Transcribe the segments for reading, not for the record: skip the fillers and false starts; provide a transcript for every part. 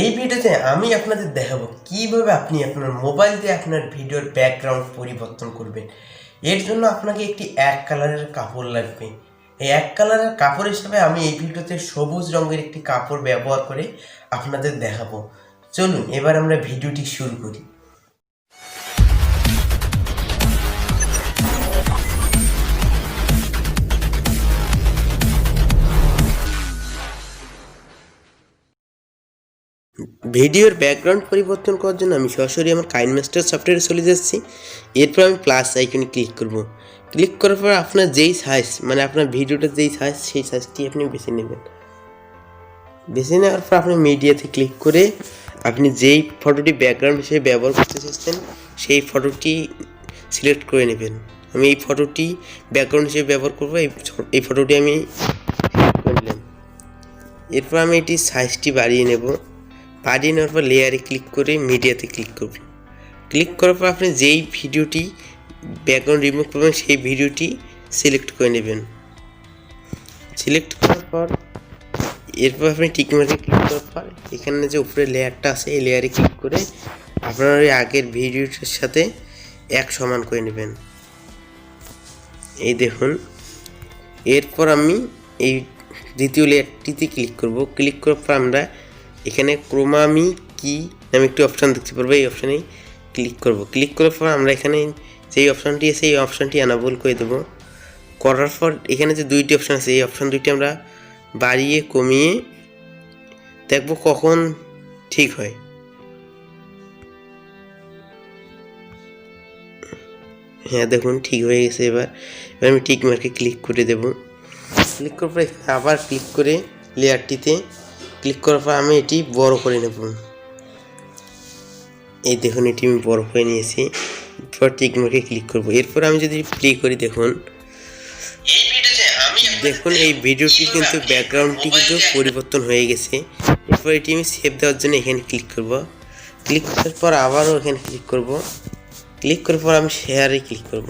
এই ভিডিওতে আমি আপনাদের দেখাবো কিভাবে আপনি আপনার মোবাইল দিয়ে আপনার ভিডিওর ব্যাকগ্রাউন্ড পরিবর্তন করবেন। এর জন্য আপনাকে একটি এক কালারের কাপড় লাগবে। এই এক কালারের কাপড় হিসাবে আমি এই ভিডিওতে সবুজ রঙের একটি কাপড় ব্যবহার করে আপনাদের দেখাবো। চলুন এবার আমরা ভিডিওটি শুরু করি। ভিডিওর ব্যাকগ্রাউন্ড পরিবর্তন করার জন্য আমি সরাসরি আমার কাইনমাস্টার সফটওয়্যারে চলে যাচ্ছি। এরপর আমি প্লাস আইকনে ক্লিক করব। ক্লিক করার পর আপনার যেই সাইজ মানে আপনার ভিডিওটার যেই সাইজ সেই সাইজটি আপনি বেছে নেবেন। বেছে নেওয়ার পর আপনি মিডিয়াতে ক্লিক করে আপনি যেই ফটোটি ব্যাকগ্রাউন্ড হিসেবে ব্যবহার করতে চাচ্ছেন সেই ফটোটি সিলেক্ট করে নেবেন। আমি এই ফটোটি ব্যাকগ্রাউন্ড হিসেবে ব্যবহার করব। এই ফটোটি আমি সিলেক্ট করে নিলাম। এরপর আমি এটি সাইজটি বাড়িয়ে নেব। বাড়িয়ে নেওয়ার পর লেয়ারে ক্লিক করে মিডিয়াতে ক্লিক করব। ক্লিক করার পর আপনি যেই ভিডিওটি ব্যাকগ্রাউন্ড রিমুভ করবেন সেই ভিডিওটি সিলেক্ট করে নেবেন। সিলেক্ট করার পর এরপর আপনি টিক মার্কে ক্লিক করার পর এখানে যে উপরে লেয়ারটা আছে এই লেয়ারে ক্লিক করে আপনার ওই আগের ভিডিওটার সাথে এক সমান করে নেবেন। এই দেখুন। এরপর আমি এই দ্বিতীয় লেয়ারটিতে ক্লিক করব। ক্লিক করার পর আমরা এখানে ক্রোমামি কি নামে একটি অপশান দেখতে পারবো। এই অপশানে ক্লিক করব। ক্লিক করার পর আমরা এখানে যেই অপশানটি আছে এই অপশানটি অ্যানাবল করে দেবো। করার পর এখানে যে দুইটি অপশান আছে এই অপশান দুইটি আমরা বাড়িয়ে কমিয়ে দেখব কখন ঠিক হয়। হ্যাঁ দেখুন ঠিক হয়ে গেছে। এবার আমি টিক মার্কে ক্লিক করে দেব। ক্লিক করার পর আবার ক্লিক করে লেয়ারটিতে ক্লিক করার পর আমি এটি বড় করে নেব। এই দেখুন এটি আমি বড় করে নিয়েছি। এরপর টিক মার্কে ক্লিক করব। এরপর আমি যদি প্লে করি দেখুন এই ভিডিওটি কিন্তু ব্যাকগ্রাউন্ডটি কিন্তু পরিবর্তন হয়ে গেছে। এরপর এটি আমি সেভ দেওয়ার জন্য এখানে ক্লিক করব। ক্লিক করার পর আবারও এখানে ক্লিক করব। ক্লিক করার পর আমি শেয়ারে ক্লিক করব।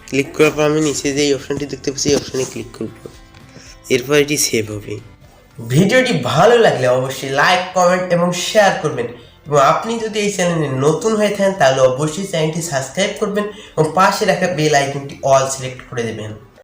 ক্লিক করার পর আমি নিচে যে অপশানটি দেখতে পাচ্ছি এই অপশানে ক্লিক করব। এরপর এটি সেভ হবে। ভিডিওটি ভালো লাগলে অবশ্যই লাইক, কমেন্ট এবং শেয়ার করবেন। এবং আপনি যদি এই চ্যানেলে নতুন হয়ে থাকেন তাহলে অবশ্যই চ্যানেলটি সাবস্ক্রাইব করবেন এবং পাশে রাখা বেল আইকনটি অল সিলেক্ট করে দেবেন।